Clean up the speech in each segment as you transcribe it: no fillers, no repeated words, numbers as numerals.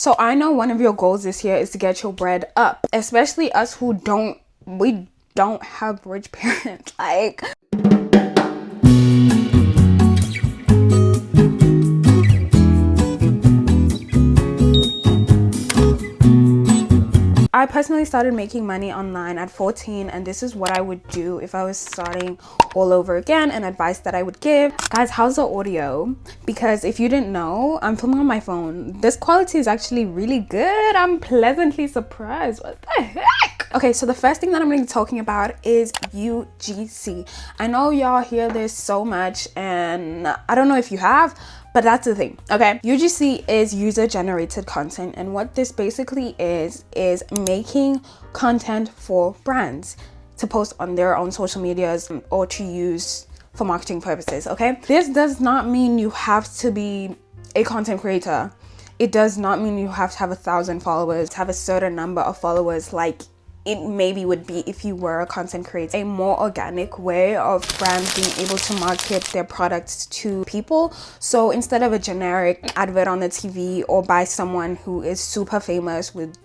So I know one of your goals this year is to get your bread up, especially us who don't have rich parents. Like, I personally started making money online at 14, and this is what I would do if I was starting all over again, and advice that I would give. Guys, how's the audio? Because if you didn't know, I'm filming on my phone. This quality is actually really good. I'm pleasantly surprised. What the heck? Okay, so the first thing that I'm going to be talking about is UGC. I know y'all hear this so much, and I don't know if you have, but that's the thing, okay? UGC is user-generated content, and what this basically is making content for brands to post on their own social medias or to use for marketing purposes, okay? This does not mean you have to be a content creator. It does not mean you have to have 1,000 followers, to have a certain number of followers like it maybe would be if you were a content creator. A more organic way of brands being able to market their products to people. So instead of a generic advert on the TV or by someone who is super famous with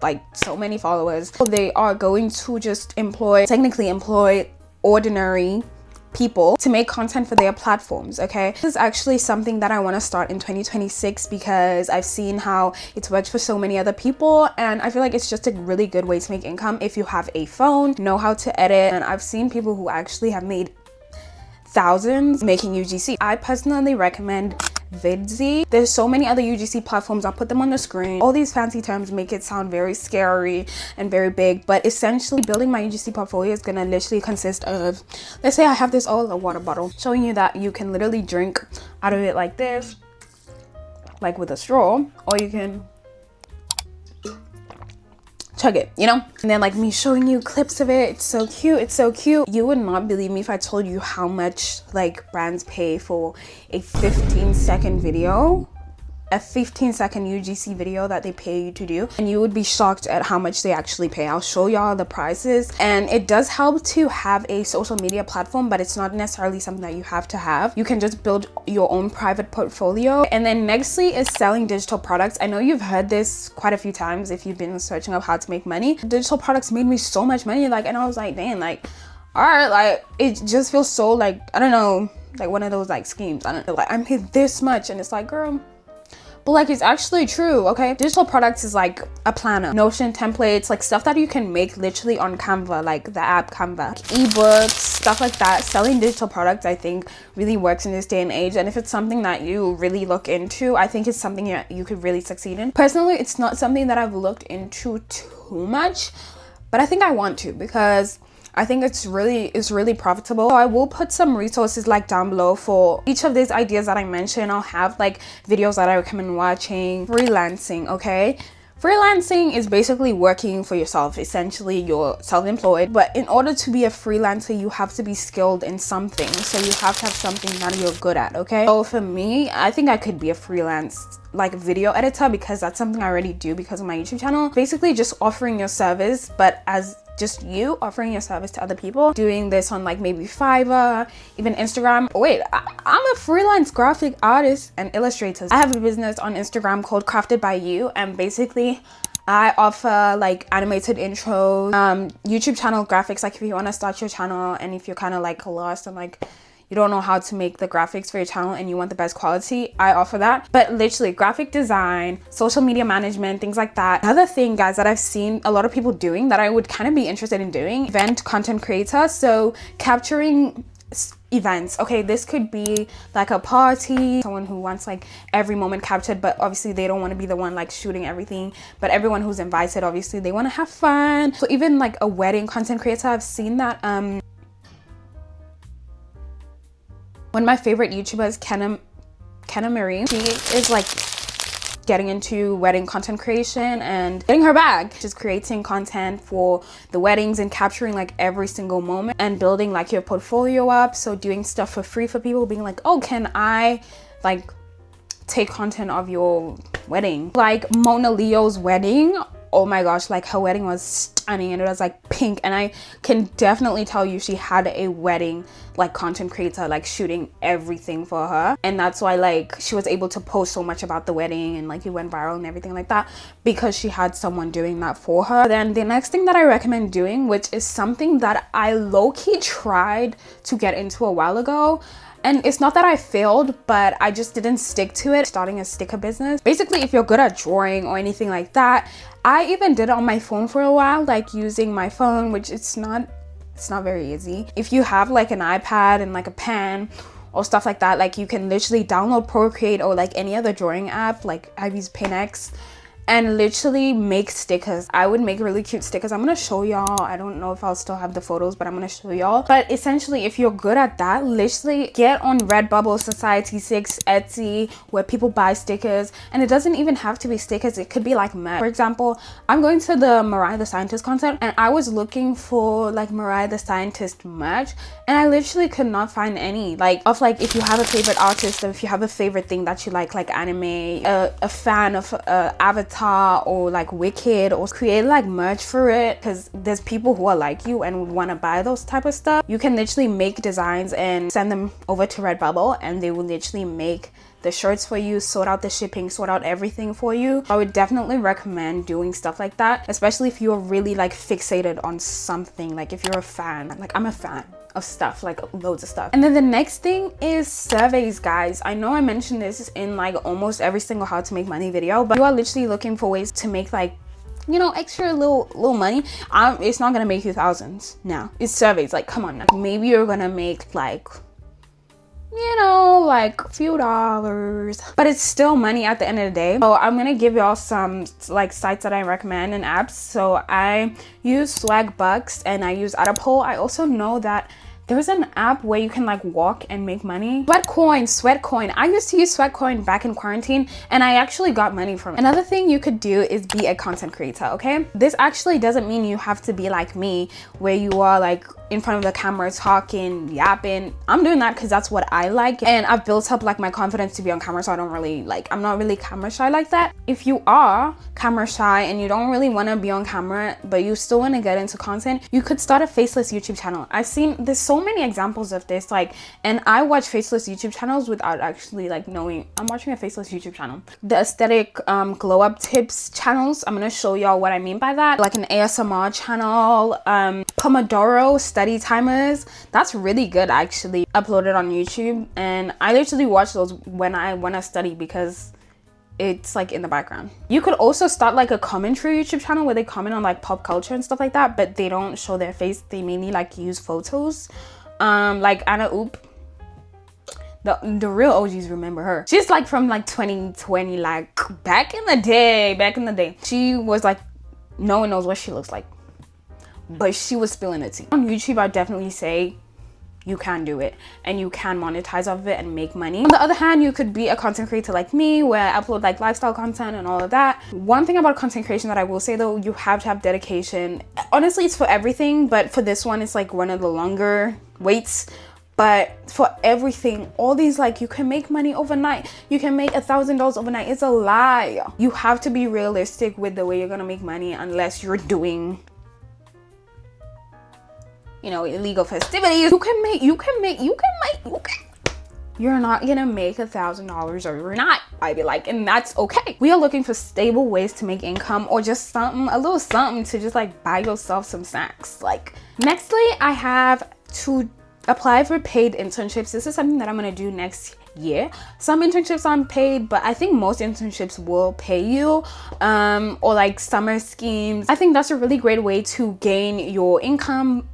like so many followers, they are going to just technically employ ordinary people to make content for their platforms, okay? This is actually something that I want to start in 2026 because I've seen how it's worked for so many other people, and I feel like it's just a really good way to make income if you have a phone, know how to edit, and I've seen people who actually have made thousands making UGC. I personally recommend Vidsy. There's so many other UGC platforms. I'll put them on the screen. All these fancy terms make it sound very scary and very big, but essentially building my UGC portfolio is gonna literally consist of, let's say I have this all in a water bottle, showing you that you can literally drink out of it like this, like with a straw, or you can chug it, you know? And then like me showing you clips of it. It's so cute. It's so cute. You would not believe me if I told you how much like brands pay for a 15-second video, a 15-second UGC video that they pay you to do, and you would be shocked at how much they actually pay. I'll show y'all the prices, and it does help to have a social media platform, but it's not necessarily something that you have to have. You can just build your own private portfolio. And then nextly is selling digital products. I know you've heard this quite a few times if you've been searching up how to make money. Digital products made me so much money, like, and I was like, dang, like, all right, like, it just feels so like, I don't know, like one of those like schemes. I don't know, like I made this much, and it's like, girl, but like it's actually true, okay? Digital products is like a planner, Notion templates, like stuff that you can make literally on Canva, like the app Canva, like ebooks, stuff like that. Selling digital products, I think, really works in this day and age, and if it's something that you really look into, I think it's something you could really succeed in. Personally, it's not something that I've looked into too much, but I think I want to because I think it's really profitable. So I will put some resources like down below for each of these ideas that I mentioned. I'll have like videos that I recommend watching. Freelancing, okay? Freelancing is basically working for yourself. Essentially, you're self-employed, but in order to be a freelancer, you have to be skilled in something. So you have to have something that you're good at, okay? So for me, I think I could be a freelance like video editor because that's something I already do because of my YouTube channel. Basically just offering your service, but as just you offering your service to other people, doing this on like maybe Fiverr, even Instagram. Wait, I'm a freelance graphic artist and illustrator. I have a business on Instagram called Crafted by You, and basically I offer like animated intros, YouTube channel graphics, like if you want to start your channel and if you're kind of like lost and like you don't know how to make the graphics for your channel and you want the best quality, I offer that. But literally graphic design, social media management, things like that. Another thing, guys, that I've seen a lot of people doing that I would kind of be interested in doing, event content creator. So capturing events. Okay, this could be like a party, someone who wants like every moment captured, but obviously they don't want to be the one like shooting everything, but everyone who's invited, obviously they want to have fun. So even like a wedding content creator, I've seen that one of my favorite YouTubers, Kenna Marie, she is like getting into wedding content creation and getting her bag, just creating content for the weddings and capturing like every single moment and building like your portfolio up. So doing stuff for free for people, being like, oh, can I like take content of your wedding? Like Mona Leo's wedding, oh my gosh, like her wedding was stunning and it was like pink, and I can definitely tell you she had a wedding like content creator like shooting everything for her, and that's why like she was able to post so much about the wedding and like it went viral and everything like that, because she had someone doing that for her. Then the next thing that I recommend doing, which is something that I low-key tried to get into a while ago, and it's not that I failed, but I just didn't stick to it, starting a sticker business. Basically, if you're good at drawing or anything like that, I even did it on my phone for a while, like using my phone, which it's not very easy. If you have like an iPad and like a pen or stuff like that, like you can literally download Procreate or like any other drawing app, like I've used PinX, and literally make stickers. I would make really cute stickers. I'm gonna show y'all. I don't know if I'll still have the photos, but I'm gonna show y'all. But essentially, if you're good at that, literally get on Redbubble, Society6, Etsy, where people buy stickers. And it doesn't even have to be stickers. It could be like merch. For example, I'm going to the Mariah the Scientist concert, and I was looking for like Mariah the Scientist merch, and I literally could not find any. Like of like, if you have a favorite artist, or if you have a favorite thing that you like anime, a fan of Avatar or like Wicked, or create like merch for it, because there's people who are like you and would want to buy those type of stuff. You can literally make designs and send them over to Redbubble, and they will literally make the shirts for you, sort out the shipping, sort out everything for you. I would definitely recommend doing stuff like that, especially if you're really like fixated on something. Like if you're a fan, like I'm a fan of stuff, like loads of stuff. And then the next thing is surveys, guys. I know I mentioned this in like almost every single how to make money video, but you are literally looking for ways to make like, you know, extra little money. It's not gonna make you thousands now. It's surveys. Like, come on now. Maybe you're gonna make like, you know, like a few dollars, but it's still money at the end of the day. So I'm gonna give y'all some like sites that I recommend and apps. So I use Swagbucks and I use ATTAPOLL. I also know that there's an app where you can like walk and make money. Sweatcoin. I used to use Sweatcoin back in quarantine, and I actually got money from it. Another thing you could do is be a content creator, okay? This actually doesn't mean you have to be like me, where you are like in front of the camera talking, yapping. I'm doing that because that's what I like, and I've built up like my confidence to be on camera, so I don't really like, I'm not really camera shy like that. If you are camera shy and you don't really want to be on camera, but you still want to get into content, you could start a faceless YouTube channel. I've seen there's so many examples of this, like, and I watch faceless YouTube channels without actually like knowing I'm watching a faceless YouTube channel. The aesthetic glow up tips channels, I'm gonna show y'all what I mean by that. Like an ASMR channel, Pomodoro study timers, that's really good actually, uploaded on YouTube, and I literally watch those when I want to study because it's like in the background. You could also start like a commentary YouTube channel where they comment on like pop culture and stuff like that, but they don't show their face. They mainly like use photos. Like Anna Oop, the real OGs remember her. She's like from like 2020, like back in the day. She was like, no one knows what she looks like, but she was spilling the tea. On YouTube, I definitely say you can do it and you can monetize off of it and make money. On the other hand, you could be a content creator like me, where I upload like lifestyle content and all of that. One thing about content creation that I will say though, you have to have dedication. Honestly, it's for everything, but for this one, it's like one of the longer waits. But for everything, all these, like, you can make money overnight, you can make $1,000 overnight. It's a lie. You have to be realistic with the way you're gonna make money, unless you're doing, you know, illegal festivities. You're not gonna make $1,000 overnight, I be like, and that's okay. We are looking for stable ways to make income, or just something, a little something to just like buy yourself some snacks. Like, nextly, I have to apply for paid internships. This is something that I'm gonna do next year. Some internships aren't paid, but I think most internships will pay you, or like summer schemes. I think that's a really great way to gain your income,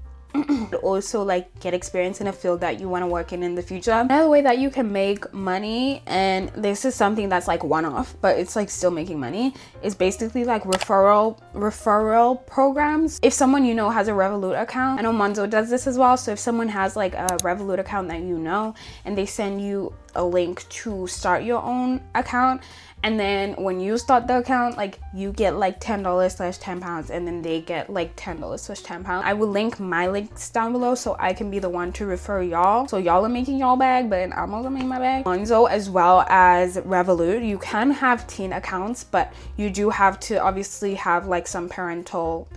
also like get experience in a field that you want to work in the future. Another way that you can make money, and this is something that's like one-off, but it's like still making money, is basically like referral programs. If someone you know has a Revolut account, I know Monzo does this as well, so if someone has like a Revolut account that you know and they send you a link to start your own account, and then when you start the account, like you get like $10/10 and then they get like $10/10. I will link my links down below so I can be the one to refer y'all, so y'all are making y'all bag, but I'm also making my bag. Monzo as well as Revolut, you can have teen accounts, but you do have to obviously have like some parental.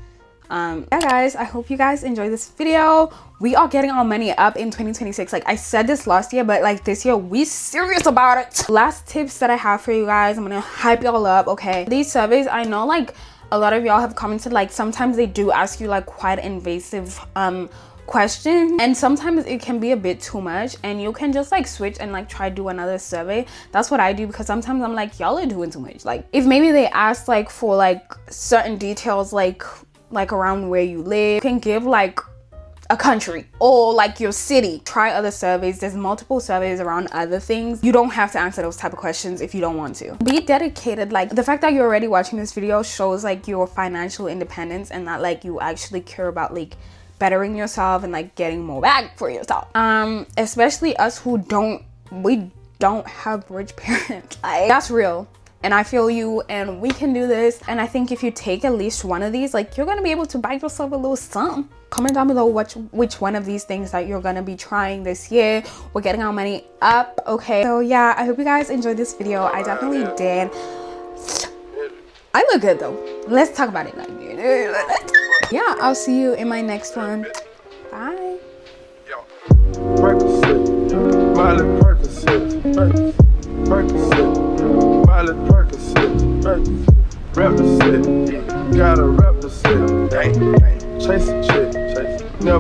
Yeah guys, I hope you guys enjoy this video. We are getting our money up in 2026. Like I said this last year, but like this year we serious about it. Last tips that I have for you guys, I'm gonna hype y'all up. Okay, these surveys, I know like a lot of y'all have commented, like sometimes they do ask you like quite invasive question, and sometimes it can be a bit too much, and you can just like switch and like try to do another survey. That's what I do, because sometimes I'm like, y'all are doing too much. Like if maybe they ask like for like certain details, like around where you live, you can give like a country or like your city. Try other surveys. There's multiple surveys around other things. You don't have to answer those type of questions if you don't want to. Be dedicated. Like the fact that you're already watching this video shows like your financial independence, and that like you actually care about like bettering yourself and like getting more back for yourself. Especially us who don't have rich parents. Like that's real. And I feel you, and we can do this. And I think if you take at least one of these, like you're gonna be able to buy yourself a little something. Comment down below which one of these things that you're gonna be trying this year. We're getting our money up. Okay, so yeah, I hope you guys enjoyed this video. I definitely did. I look good though. Let's talk about it. Like, yeah, I'll see you in my next one. Bye. Represent, gotta represent, chase a chick, never.